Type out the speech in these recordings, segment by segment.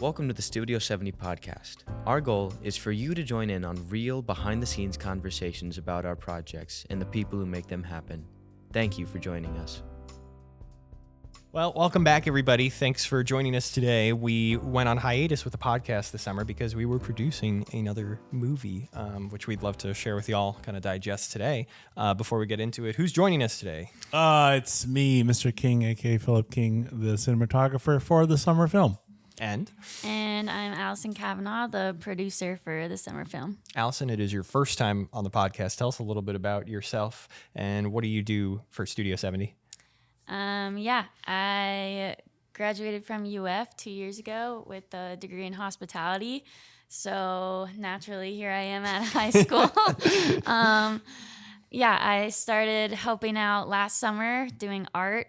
Welcome to the Studio 70 podcast. Our goal is for you to join in on real behind-the-scenes conversations about our projects and the people who make them happen. Thank you for joining us. Well, welcome back, everybody. Thanks for joining us today. We went on hiatus with the podcast this summer because we were producing another movie, which we'd love to share with y'all, kind of digest today. Before we get into it, who's joining us today? It's me, Mr. King, a.k.a. Philip King, the cinematographer for the summer film. And I'm Allison Cavanagh, the producer for the summer film. Allison, it is your first time on the podcast. Tell us a little bit about yourself and what do you do for Studio 70? I graduated from UF 2 years ago with a degree in hospitality. So naturally, here I am at high school. I started helping out last summer doing art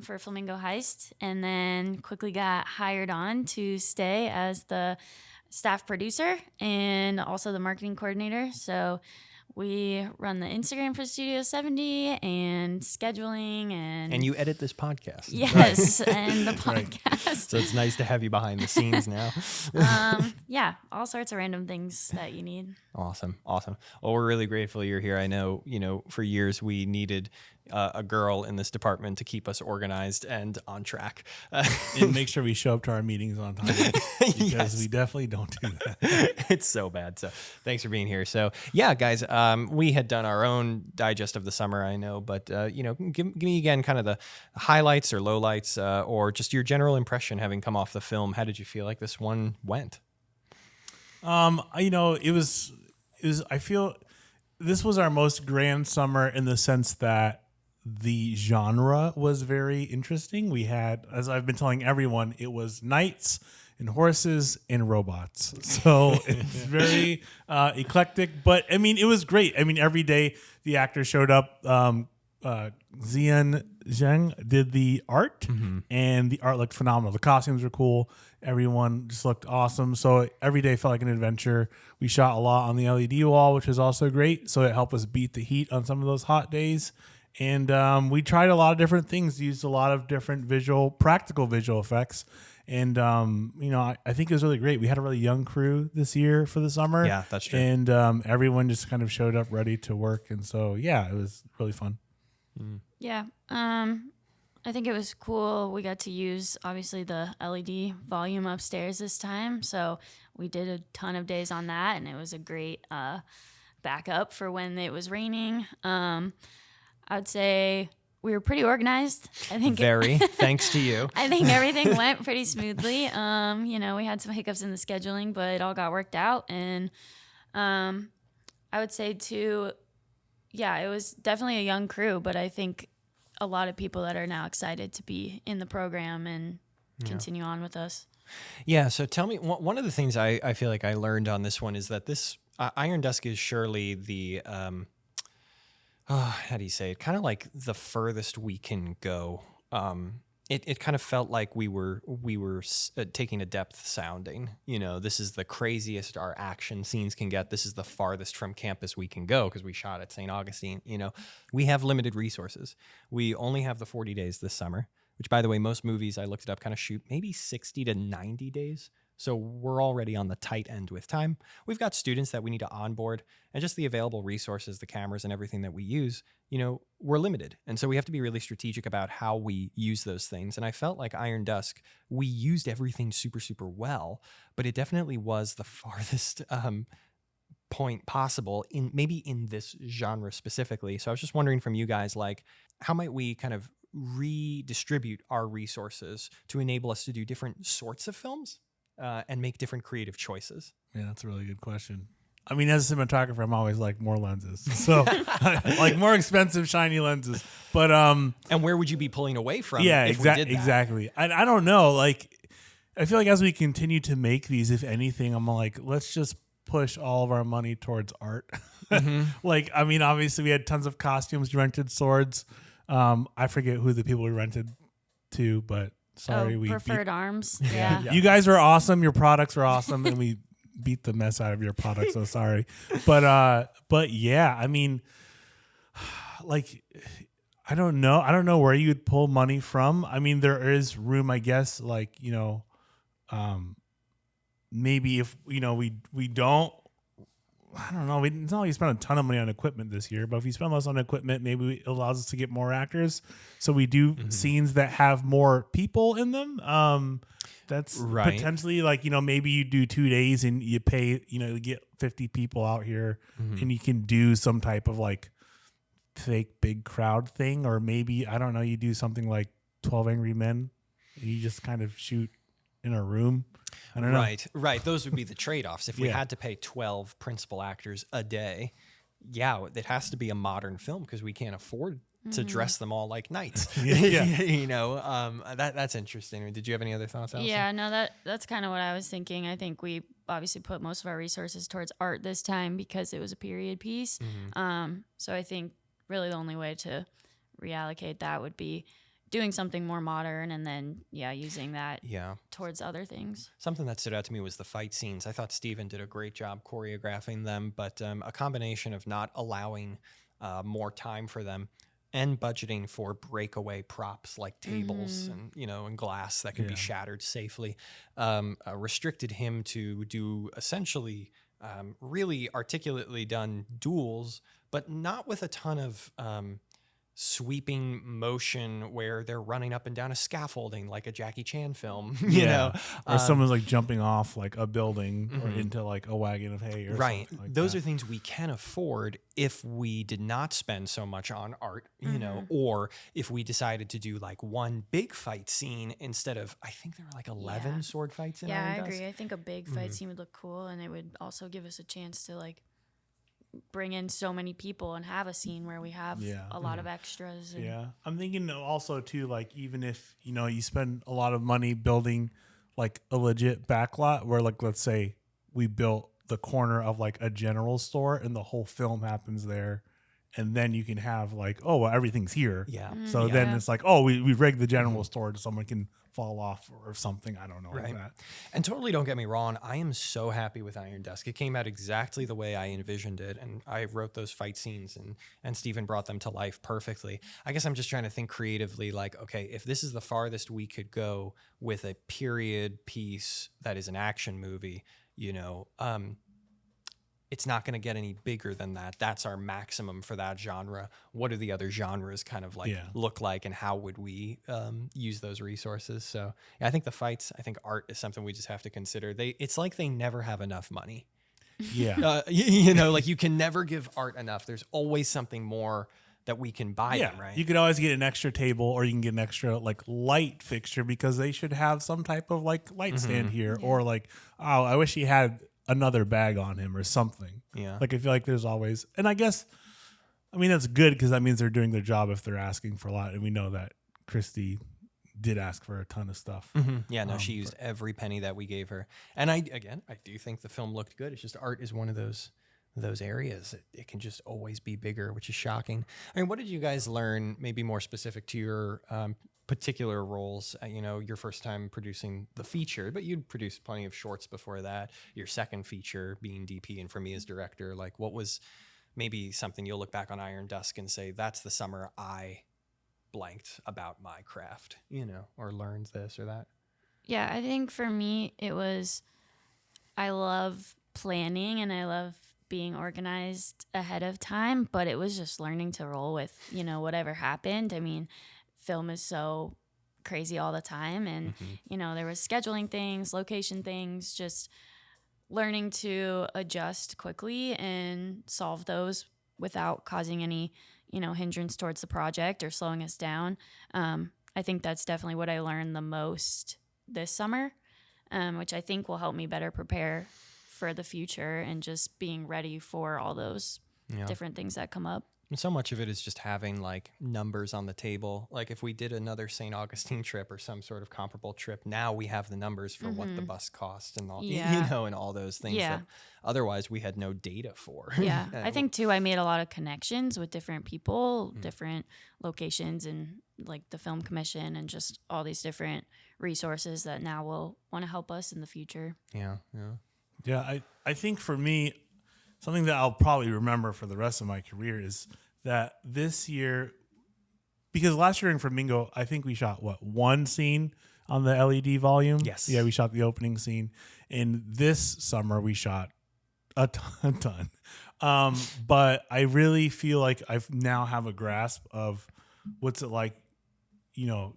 for Flamingo Heist, and then quickly got hired on to stay as the staff producer and also the marketing coordinator. So we run the Instagram for Studio 70 and scheduling and you edit this podcast. Yes, and the podcast. So it's nice to have you behind the scenes now. All sorts of random things that you need. Awesome. Well, we're really grateful you're here. I know, for years we needed a girl in this department to keep us organized and on track. And make sure we show up to our meetings on time because we definitely don't do that. It's so bad. So thanks for being here. So yeah, guys, we had done our own digest of the summer, I know, but give me again kind of the highlights or lowlights or just your general impression having come off the film. How did you feel like this one went? It was I feel this was our most grand summer in the sense that the genre was very interesting. We had, as I've been telling everyone, it was knights and horses and robots. So it's very eclectic, but I mean, it was great. I mean, every day the actor showed up. Zian Zheng did the art, and the art looked phenomenal. The costumes were cool. Everyone just looked awesome. So every day felt like an adventure. We shot a lot on the LED wall, which was also great. So it helped us beat the heat on some of those hot days. And we tried a lot of different things, used a lot of different practical visual effects. And, I think it was really great. We had a really young crew this year for the summer. Yeah, that's true. And everyone just kind of showed up ready to work. And so, yeah, it was really fun. Yeah. I think it was cool. We got to use, obviously, the LED volume upstairs this time. So we did a ton of days on that, and it was a great backup for when it was raining. I'd say we were pretty organized. I think thanks to you. I think everything went pretty smoothly. We had some hiccups in the scheduling, but it all got worked out. And I would say too, it was definitely a young crew, but I think a lot of people that are now excited to be in the program and continue on with us. Yeah. So tell me, one of the things I feel like I learned on this one is that this Iron Dusk is surely the, how do you say it? Kind of like the furthest we can go. It kind of felt like we were taking a depth sounding. This is the craziest our action scenes can get. This is the farthest from campus we can go because we shot at St. Augustine. We have limited resources. We only have the 40 days this summer, which, by the way, most movies, I looked it up, kind of shoot maybe 60 to 90 days. So we're already on the tight end with time. We've got students that we need to onboard, and just the available resources, the cameras and everything that we use, we're limited. And so we have to be really strategic about how we use those things. And I felt like Iron Dusk, we used everything super, super well, but it definitely was the farthest point possible maybe in this genre specifically. So I was just wondering from you guys, like, how might we kind of redistribute our resources to enable us to do different sorts of films? And make different creative choices? Yeah, that's a really good question. I mean, as a cinematographer, I'm always like more lenses. So like more expensive, shiny lenses. But and where would you be pulling away from? Yeah, if we did that? Exactly. I don't know. Like, I feel like as we continue to make these, if anything, I'm like, let's just push all of our money towards art. Like, I mean, obviously we had tons of costumes, rented swords. I forget who the people we rented to, but sorry, we Preferred Arms. Yeah. You guys were awesome. Your products were awesome, and we beat the mess out of your products. So sorry, but yeah, I mean, like, I don't know. I don't know where you'd pull money from. I mean, there is room, I guess, like, maybe if we don't, I don't know. It's not like we spent a ton of money on equipment this year, but if we spend less on equipment, maybe it allows us to get more actors. So we do scenes that have more people in them. That's Right. potentially like, maybe you do 2 days and you pay, you get 50 people out here and you can do some type of like fake big crowd thing. Or maybe, I don't know, you do something like 12 Angry Men and you just kind of shoot in a room. I don't know. Right. Those would be the trade-offs. If we Yeah. had to pay 12 principal actors a day, it has to be a modern film because we can't afford to dress them all like knights. That's interesting. Did you have any other thoughts, Allison? Yeah, no, that's kind of what I was thinking. I think we obviously put most of our resources towards art this time because it was a period piece. So I think really the only way to reallocate that would be doing something more modern and then using that towards other things. Something that stood out to me was the fight scenes. I thought Steven did a great job choreographing them, but a combination of not allowing more time for them and budgeting for breakaway props like tables and glass that can be shattered safely restricted him to do essentially really articulately done duels, but not with a ton of sweeping motion where they're running up and down a scaffolding like a Jackie Chan film, you know, or someone's like jumping off like a building or into like a wagon of hay or right. something like Those that. are things we can afford if we did not spend so much on art, or if we decided to do like one big fight scene instead of, I think there were like 11 sword fights in Yeah, Iron I Dusk. agree. I think a big fight scene would look cool, and it would also give us a chance to like bring in so many people and have a scene where we have a lot of extras. And I'm thinking also too, like even if you spend a lot of money building like a legit backlot where like let's say we built the corner of like a general store and the whole film happens there, and then you can have like, oh well, everything's here. So then it's like, oh, we rigged the general store so someone can fall off or something. I don't know, like that. And totally don't get me wrong, I am so happy with Iron Dusk. It came out exactly the way I envisioned it, and I wrote those fight scenes, and Steven brought them to life perfectly. I guess I'm just trying to think creatively, like, okay, if this is the farthest we could go with a period piece that is an action movie, it's not going to get any bigger than that. That's our maximum for that genre. What do the other genres kind of like look like, and how would we use those resources? So I think the fights, I think art is something we just have to consider. It's like they never have enough money. Yeah. Like you can never give art enough. There's always something more that we can buy them, right? You could always get an extra table, or you can get an extra like light fixture because they should have some type of like light stand here, or like, oh, I wish he had another bag on him or something. Like I feel like there's always, and I guess, I mean that's good because that means they're doing their job if they're asking for a lot, and we know that Christy did ask for a ton of stuff. She used every penny that we gave her, and I do think the film looked good. It's just art is one of those areas. It can just always be bigger, which is shocking. I mean, what did you guys learn, maybe more specific to your particular roles? Your first time producing the feature, but you'd produced plenty of shorts before that. Your second feature being DP, and for me as director, like what was maybe something you'll look back on Iron Dusk and say, that's the summer I blanked about my craft, or learned this or that? Yeah, I think for me, it was, I love planning and I love being organized ahead of time, but it was just learning to roll with, whatever happened. I mean, film is so crazy all the time, and there was scheduling things, location things, just learning to adjust quickly and solve those without causing any hindrance towards the project or slowing us down. I think that's definitely what I learned the most this summer, which I think will help me better prepare for the future and just being ready for all those different things that come up. And so much of it is just having like numbers on the table. Like if we did another St. Augustine trip or some sort of comparable trip, now we have the numbers for what the bus cost and all, and all those things that otherwise we had no data for. Yeah. I think too, I made a lot of connections with different people, different locations, and like the film commission and just all these different resources that now will want to help us in the future. Yeah, I think for me, something that I'll probably remember for the rest of my career is that this year, because last year in Flamingo, I think we shot one scene on the LED volume. Yes. Yeah, we shot the opening scene. And this summer we shot a ton. But I really feel like I now have a grasp of what's it like,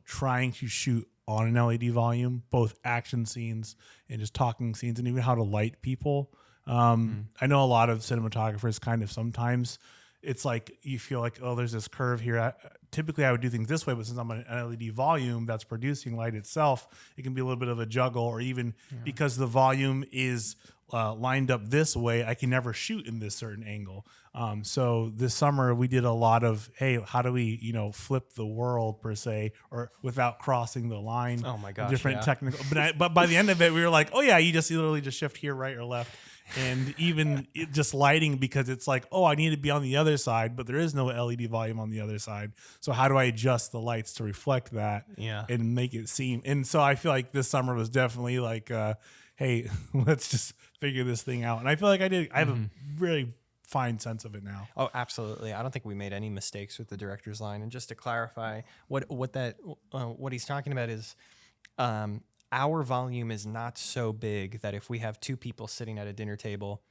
trying to shoot on an LED volume, both action scenes and just talking scenes, and even how to light people. I know a lot of cinematographers kind of sometimes it's like you feel like, oh, there's this curve here. Typically, I would do things this way, but since I'm an LED volume that's producing light itself, it can be a little bit of a juggle, or even because the volume is lined up this way, I can never shoot in this certain angle. So this summer we did a lot of, hey, how do we, flip the world per se, or without crossing the line? Oh my gosh, different yeah. technical. But by the end of it, we were like, oh yeah, you literally just shift here, right or left. And even just lighting, because it's like, oh, I need to be on the other side, but there is no LED volume on the other side. So how do I adjust the lights to reflect that and make it seem? And so I feel like this summer was definitely like, hey, let's just figure this thing out. And I feel like I have a really fine sense of it now. Oh, absolutely. I don't think we made any mistakes with the director's line. And just to clarify, what he's talking about is our volume is not so big that if we have two people sitting at a dinner table,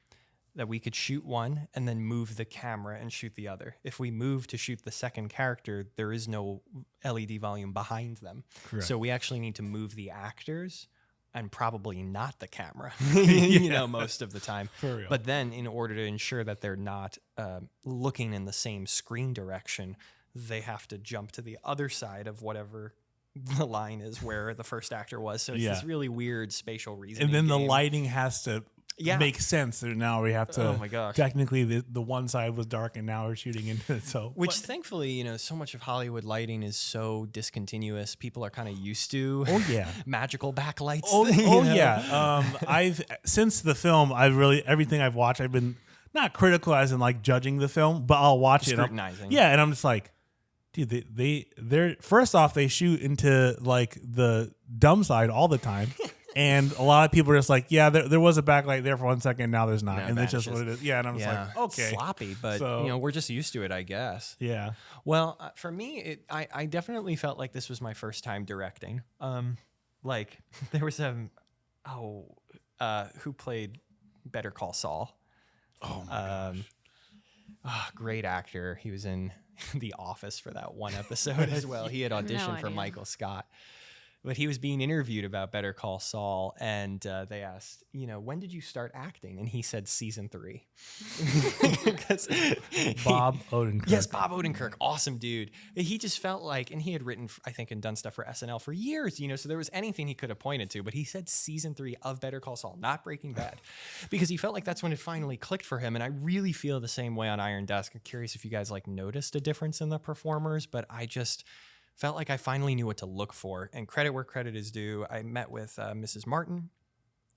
that we could shoot one and then move the camera and shoot the other. If we move to shoot the second character, there is no LED volume behind them. Correct. So we actually need to move the actors and probably not the camera, most of the time. For real. But then in order to ensure that they're not looking in the same screen direction, they have to jump to the other side of whatever the line is where the first actor was. So it's this really weird spatial reasoning. And then the game. lighting has to make sense. So now we have to, oh my gosh. Technically the one side was dark and now we're shooting into it. So, Which thankfully, so much of Hollywood lighting is so discontinuous. People are kind of used to magical backlights. Yeah. I've, since the film, everything I've watched, I've been not critical as in like judging the film, but I'll watch it. Scrutinizing. And I'm just like, dude, they're first off, they shoot into like the dumb side all the time. And a lot of people are just like, yeah, there was a backlight there for 1 second, now there's not. And it's just what it is. Yeah, and I'm just like, okay. Sloppy, but we're just used to it, I guess. Yeah. Well, for me, I definitely felt like this was my first time directing. Like there was who played Better Call Saul? Oh my gosh. Great actor. He was in The Office for that one episode as well. He had auditioned for Michael Scott. But he was being interviewed about Better Call Saul, and they asked, when did you start acting? And he said season 3. Bob Odenkirk. Yes, Bob Odenkirk. Awesome dude. He just felt like, and he had written, I think, and done stuff for SNL for years, so there was anything he could have pointed to, but he said season 3 of Better Call Saul, not Breaking Bad, because he felt like that's when it finally clicked for him. And I really feel the same way on Iron Dusk. I'm curious if you guys noticed a difference in the performers, but I just felt like I finally knew what to look for. And credit where credit is due. I met with Mrs. Martin,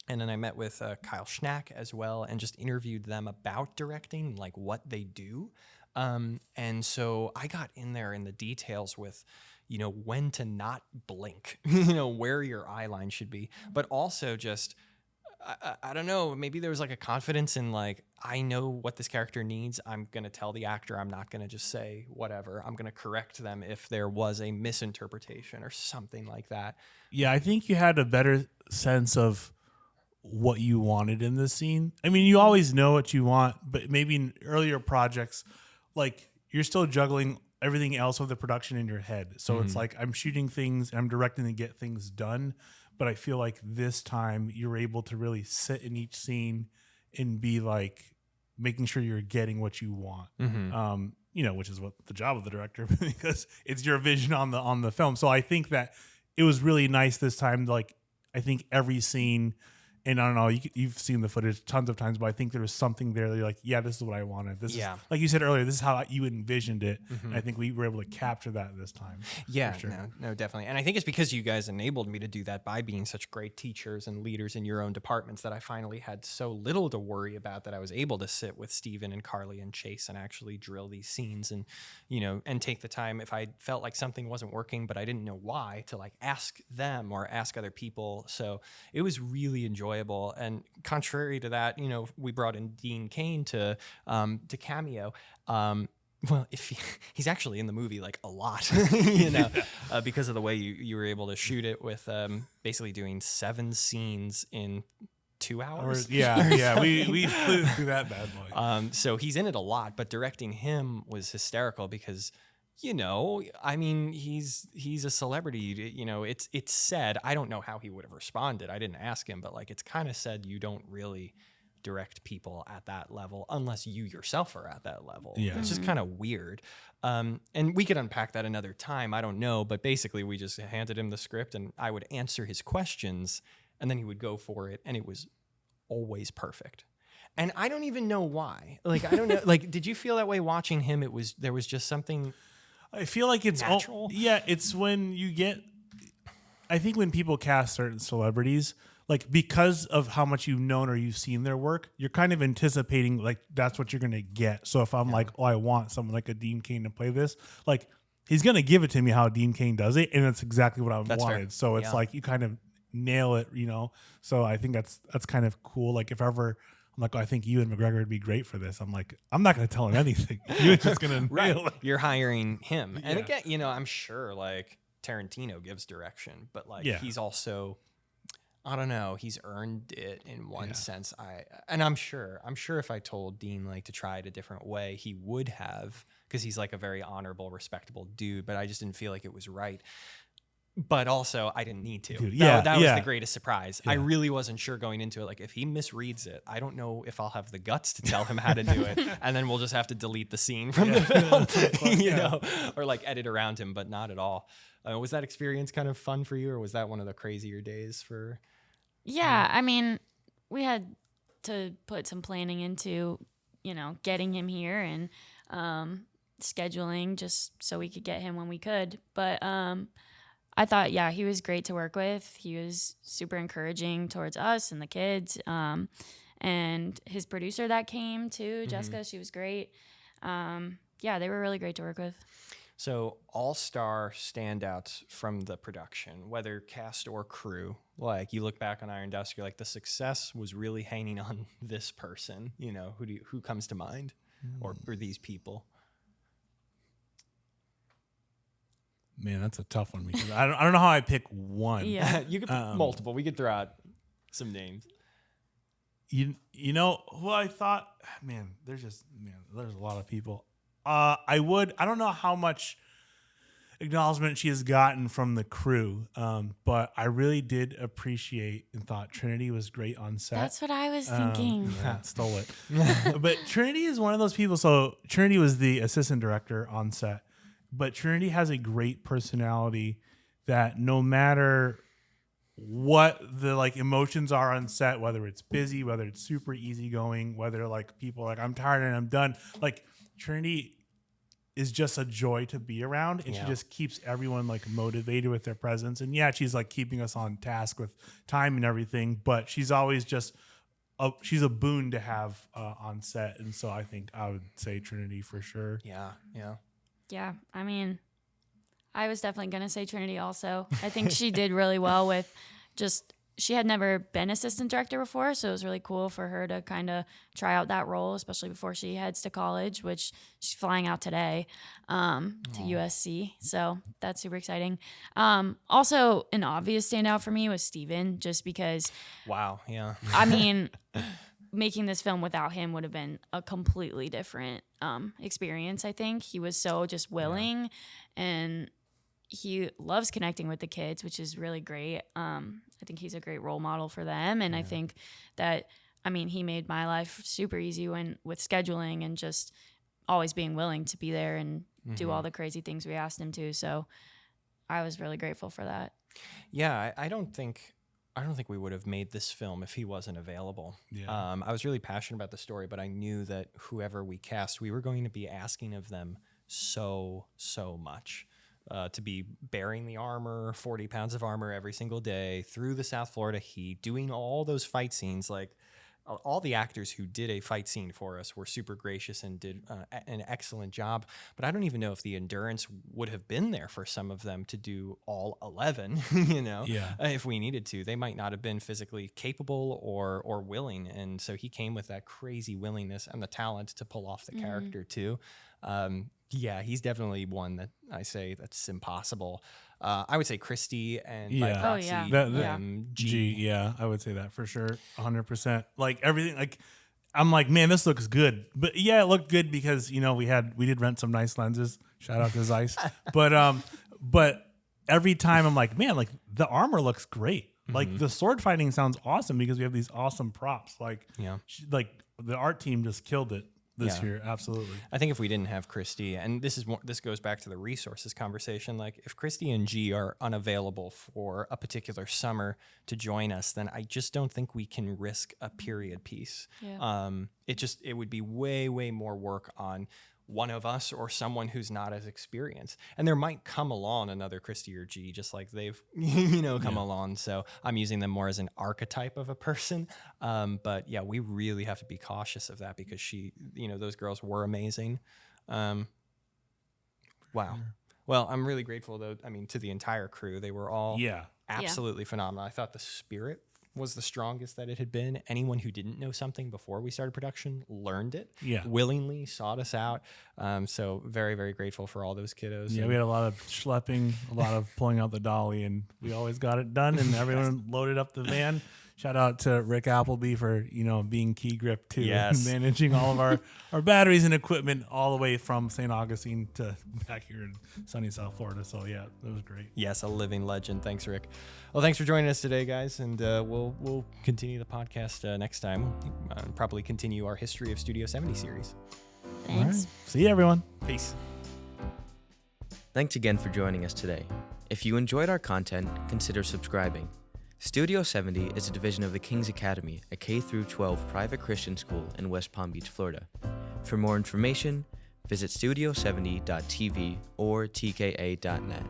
and then I met with Kyle Schnack as well, and just interviewed them about directing, like what they do. And so I got in there in the details with, when to not blink, where your eye line should be, but also just, I don't know, maybe there was like a confidence in like, I know what this character needs. I'm going to tell the actor. I'm not going to just say whatever. I'm going to correct them if there was a misinterpretation or something like that. Yeah, I think you had a better sense of what you wanted in this scene. I mean, you always know what you want, but maybe in earlier projects, like you're still juggling everything else with the production in your head. So it's like I'm shooting things and I'm directing to get things done. But I feel like this time you're able to really sit in each scene and be like making sure you're getting what you want. Which is what the job of the director, because it's your vision on the film. So I think that it was really nice this time. Like I think every scene, and I don't know, you've seen the footage tons of times, but I think there was something there that you're like, yeah, this is what I wanted. This is, like you said earlier, this is how you envisioned it. And I think we were able to capture that this time. Yeah, sure. no, definitely. And I think it's because you guys enabled me to do that by being such great teachers and leaders in your own departments that I finally had so little to worry about, that I was able to sit with Steven and Carly and Chase and actually drill these scenes and, and take the time if I felt like something wasn't working, but I didn't know why, to like ask them or ask other people. So it was really enjoyable. And contrary to that, we brought in Dean Cain to cameo. Well, he's actually in the movie like a lot, because of the way you were able to shoot it with basically doing 7 scenes in 2 hours. We flew through that bad boy. So he's in it a lot, but directing him was hysterical because, I mean, he's a celebrity. It's said, I don't know how he would have responded. I didn't ask him, but like it's kind of said you don't really direct people at that level unless you yourself are at that level. Yeah. It's just kind of weird. And we could unpack that another time. I don't know, but basically we just handed him the script and I would answer his questions and then he would go for it. And it was always perfect. And I don't even know why. Like, I don't know. Like, did you feel that way watching him? There was just something. I feel like it's natural. It's when you get, I think when people cast certain celebrities, like because of how much you've known or you've seen their work, you're kind of anticipating like that's what you're going to get. So if I'm like, oh, I want someone like a Dean Cain to play this, like he's going to give it to me how Dean Cain does it. And that's exactly what I wanted. Fair. So it's like you kind of nail it, So I think that's kind of cool. Like if ever I'm like, oh, I think Ewan McGregor would be great for this. I'm like, I'm not going to tell him anything. You're just going to nail it. You're hiring him. And again, I'm sure like Tarantino gives direction, but like he's also, I don't know, he's earned it in one sense. I'm sure if I told Dean like to try it a different way, he would have, because he's like a very honorable, respectable dude, but I just didn't feel like it was right. But also, I didn't need to. Dude, that was the greatest surprise. Yeah. I really wasn't sure going into it. Like, if he misreads it, I don't know if I'll have the guts to tell him how to do it. And then we'll just have to delete the scene from the film, or like edit around him, but not at all. Was that experience kind of fun for you, or was that one of the crazier days for... Yeah, I mean, we had to put some planning into, getting him here and scheduling just so we could get him when we could. But I thought, he was great to work with. He was super encouraging towards us and the kids. And his producer that came too, Jessica, she was great. They were really great to work with. So all-star standouts from the production, whether cast or crew, like you look back on Iron Dusk, you're like, the success was really hanging on this person. Who comes to mind, or these people? Man, that's a tough one because I don't know how I pick one. Yeah, you could pick multiple. We could throw out some names. You know who I thought? Man, there's a lot of people. I don't know how much acknowledgement she has gotten from the crew, but I really did appreciate and thought Trinity was great on set. That's what I was thinking. Stole it. But Trinity is one of those people. So Trinity was the assistant director on set, but Trinity has a great personality that no matter what the like emotions are on set, whether it's busy, whether it's super easygoing, whether like people are like, I'm tired and I'm done, like Trinity is just a joy to be around, and she just keeps everyone like motivated with their presence. And she's like keeping us on task with time and everything, but she's always just she's a boon to have on set. And so I think I would say Trinity for sure. Yeah, I mean, I was definitely going to say Trinity also. I think she did really well with she had never been assistant director before, so it was really cool for her to kind of try out that role, especially before she heads to college, which she's flying out today to USC. So that's super exciting. Also, an obvious standout for me was Steven, just because... Wow, yeah. I mean... making this film without him would have been a completely different experience, I think. He was so just willing, and he loves connecting with the kids, which is really great. I think he's a great role model for them, and I think that, he made my life super easy with scheduling and just always being willing to be there and do all the crazy things we asked him to. So I was really grateful for that. Yeah, I don't think we would have made this film if he wasn't available. Yeah. I was really passionate about the story, but I knew that whoever we cast, we were going to be asking of them so much. To be bearing the armor, 40 pounds of armor every single day through the South Florida heat, doing all those fight scenes. Like, all the actors who did a fight scene for us were super gracious and did an excellent job. But I don't even know if the endurance would have been there for some of them to do all 11, if we needed to. They might not have been physically capable or willing. And so he came with that crazy willingness and the talent to pull off the character too. Yeah, he's definitely one that I say that's impossible. I would say Christy and by Yeah. proxy, Oh, yeah. G, yeah, I would say that for sure, 100%. Like everything, like I'm like, man, this looks good. But yeah, it looked good because we did rent some nice lenses. Shout out to Zeiss. But every time I'm like, man, like the armor looks great. Like the sword fighting sounds awesome because we have these awesome props. Like, Yeah. like the art team just killed it this Yeah. year. Absolutely. I think if we didn't have Christy, and this goes back to the resources conversation. Like if Christy and G are unavailable for a particular summer to join us, then I just don't think we can risk a period piece. Yeah. It would be way more work on one of us or someone who's not as experienced. And there might come along another Christy or G, just like they've come along. So I'm using them more as an archetype of a person. But yeah, we really have to be cautious of that because those girls were amazing. Wow. Well, I'm really grateful though. I mean, to the entire crew, they were all absolutely phenomenal. I thought the spirit was the strongest that it had been. Anyone who didn't know something before we started production learned it willingly, sought us out. So very, very grateful for all those kiddos. Yeah, we had a lot of schlepping, a lot of pulling out the dolly, and we always got it done, and everyone loaded up the van. Shout out to Rick Appleby for, being key grip too, and managing all of our batteries and equipment all the way from St. Augustine to back here in sunny South Florida. So yeah, it was great. Yes, a living legend. Thanks, Rick. Well, thanks for joining us today, guys, and we'll continue the podcast next time. Probably continue our History of Studio 70 series. Thanks. All right. See you, everyone. Peace. Thanks again for joining us today. If you enjoyed our content, consider subscribing. Studio 70 is a division of the King's Academy, a K-12 private Christian school in West Palm Beach, Florida. For more information, visit studio70.tv or tka.net.